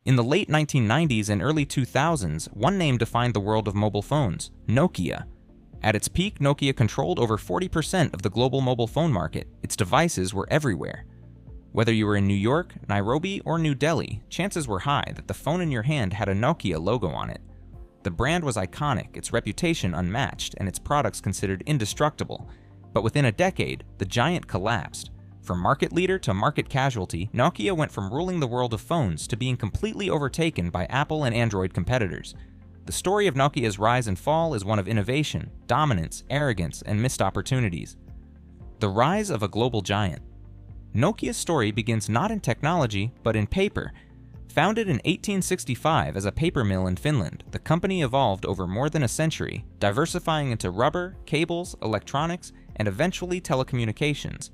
In the late 1990s and early 2000s, one name defined the world of mobile phones: Nokia. At its peak, Nokia controlled over 40% of the global mobile phone market. Its devices were everywhere. Whether you were in New York, Nairobi, or New Delhi, chances were high that the phone in your hand had a Nokia logo on it. The brand was iconic, its reputation unmatched, and its products considered indestructible. But within a decade, the giant collapsed. From market leader to market casualty, Nokia went from ruling the world of phones to being completely overtaken by Apple and Android competitors. The story of Nokia's rise and fall is one of innovation, dominance, arrogance, and missed opportunities. The rise of a global giant. Nokia's story begins not in technology, but in paper. Founded in 1865 as a paper mill in Finland, the company evolved over more than a century, diversifying into rubber, cables, electronics, and eventually telecommunications.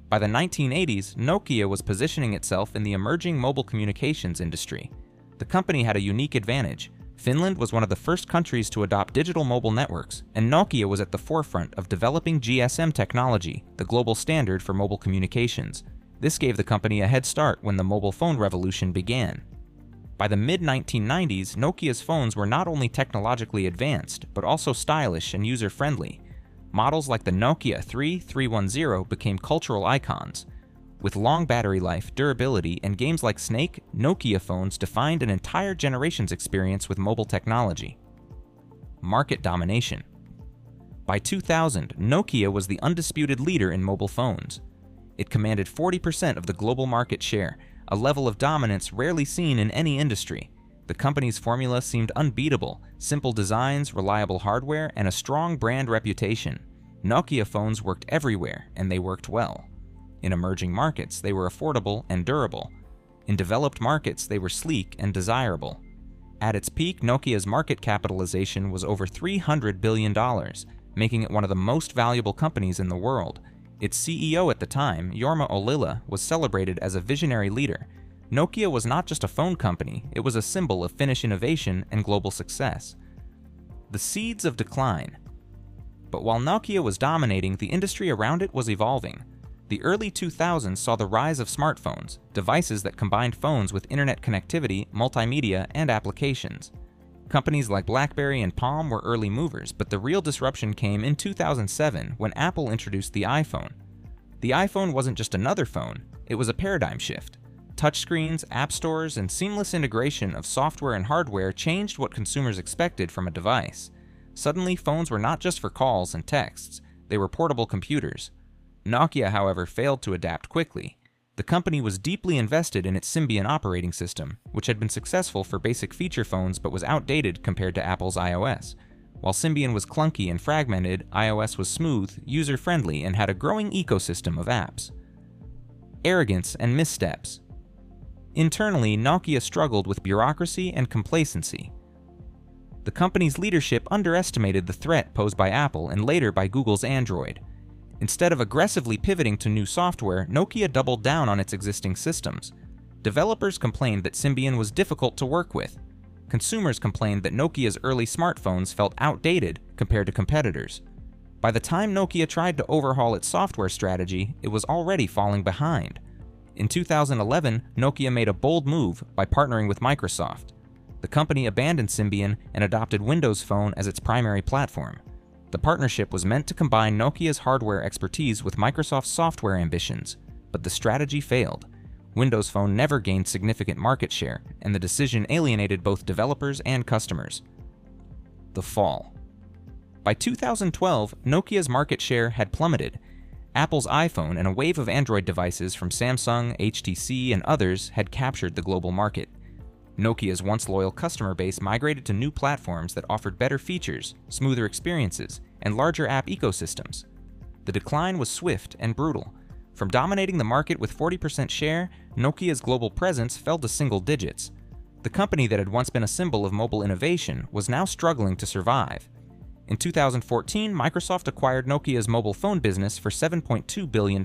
By the 1980s, Nokia was positioning itself in the emerging mobile communications industry. The company had a unique advantage. Finland was one of the first countries to adopt digital mobile networks, and Nokia was at the forefront of developing GSM technology, the global standard for mobile communications. This gave the company a head start when the mobile phone revolution began. By the mid-1990s, Nokia's phones were not only technologically advanced, but also stylish and user-friendly. Models like the Nokia 3310 became cultural icons. With long battery life, durability, and games like Snake, Nokia phones defined an entire generation's experience with mobile technology. Market domination. By 2000, Nokia was the undisputed leader in mobile phones. It commanded 40% of the global market share, a level of dominance rarely seen in any industry. The company's formula seemed unbeatable: simple designs, reliable hardware, and a strong brand reputation. Nokia phones worked everywhere, and they worked well. In emerging markets, they were affordable and durable. In developed markets, they were sleek and desirable. At its peak, Nokia's market capitalization was over $300 billion, making it one of the most valuable companies in the world. Its CEO at the time, Jorma Ollila, was celebrated as a visionary leader. Nokia was not just a phone company, it was a symbol of Finnish innovation and global success. The seeds of decline. But while Nokia was dominating, the industry around it was evolving. The early 2000s saw the rise of smartphones, devices that combined phones with internet connectivity, multimedia, and applications. Companies like BlackBerry and Palm were early movers, but the real disruption came in 2007 when Apple introduced the iPhone. The iPhone wasn't just another phone, it was a paradigm shift. Touchscreens, app stores, and seamless integration of software and hardware changed what consumers expected from a device. Suddenly, phones were not just for calls and texts, they were portable computers. Nokia, however, failed to adapt quickly. The company was deeply invested in its Symbian operating system, which had been successful for basic feature phones but was outdated compared to Apple's iOS. While Symbian was clunky and fragmented, iOS was smooth, user-friendly, and had a growing ecosystem of apps. Arrogance and missteps. Internally, Nokia struggled with bureaucracy and complacency. The company's leadership underestimated the threat posed by Apple and later by Google's Android. Instead of aggressively pivoting to new software, Nokia doubled down on its existing systems. Developers complained that Symbian was difficult to work with. Consumers complained that Nokia's early smartphones felt outdated compared to competitors. By the time Nokia tried to overhaul its software strategy, it was already falling behind. In 2011, Nokia made a bold move by partnering with Microsoft. The company abandoned Symbian and adopted Windows Phone as its primary platform. The partnership was meant to combine Nokia's hardware expertise with Microsoft's software ambitions, but the strategy failed. Windows Phone never gained significant market share, and the decision alienated both developers and customers. The fall. By 2012, Nokia's market share had plummeted. Apple's iPhone and a wave of Android devices from Samsung, HTC, and others had captured the global market. Nokia's once loyal customer base migrated to new platforms that offered better features, smoother experiences, and larger app ecosystems. The decline was swift and brutal. From dominating the market with 40% share, Nokia's global presence fell to single digits. The company that had once been a symbol of mobile innovation was now struggling to survive. In 2014, Microsoft acquired Nokia's mobile phone business for $7.2 billion.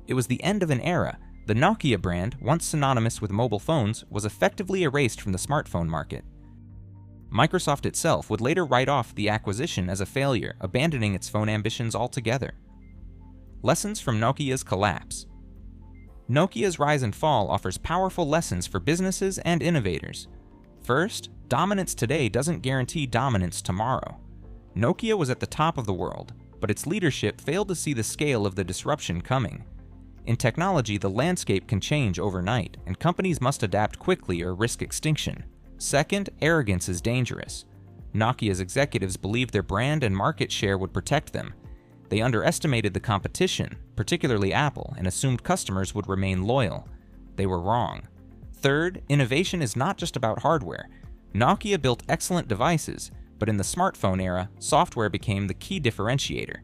It was the end of an era. The Nokia brand, once synonymous with mobile phones, was effectively erased from the smartphone market. Microsoft itself would later write off the acquisition as a failure, abandoning its phone ambitions altogether. Lessons from Nokia's collapse. Nokia's rise and fall offers powerful lessons for businesses and innovators. First, dominance today doesn't guarantee dominance tomorrow. Nokia was at the top of the world, but its leadership failed to see the scale of the disruption coming. In technology, the landscape can change overnight, and companies must adapt quickly or risk extinction. Second, arrogance is dangerous. Nokia's executives believed their brand and market share would protect them. They underestimated the competition, particularly Apple, and assumed customers would remain loyal. They were wrong. Third, innovation is not just about hardware. Nokia built excellent devices, but in the smartphone era, software became the key differentiator.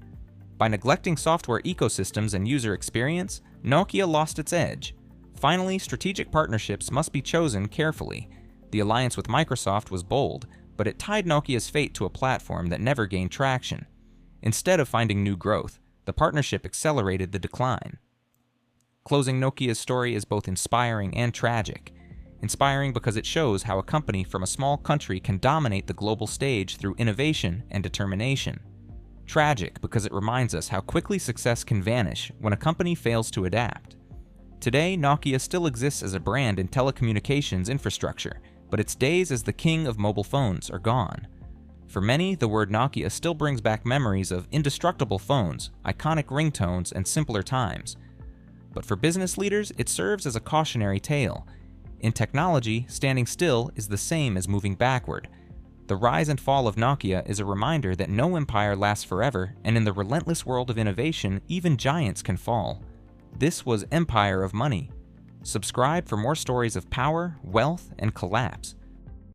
By neglecting software ecosystems and user experience, Nokia lost its edge. Finally, strategic partnerships must be chosen carefully. The alliance with Microsoft was bold, but it tied Nokia's fate to a platform that never gained traction. Instead of finding new growth, the partnership accelerated the decline. Closing Nokia's story is both inspiring and tragic. Inspiring because it shows how a company from a small country can dominate the global stage through innovation and determination. Tragic because it reminds us how quickly success can vanish when a company fails to adapt. Today, Nokia still exists as a brand in telecommunications infrastructure, but its days as the king of mobile phones are gone. For many, the word Nokia still brings back memories of indestructible phones, iconic ringtones, and simpler times. But for business leaders, it serves as a cautionary tale. In technology, standing still is the same as moving backward. The rise and fall of Nokia is a reminder that no empire lasts forever, and in the relentless world of innovation, even giants can fall. This was Empire of Money. Subscribe for more stories of power, wealth, and collapse.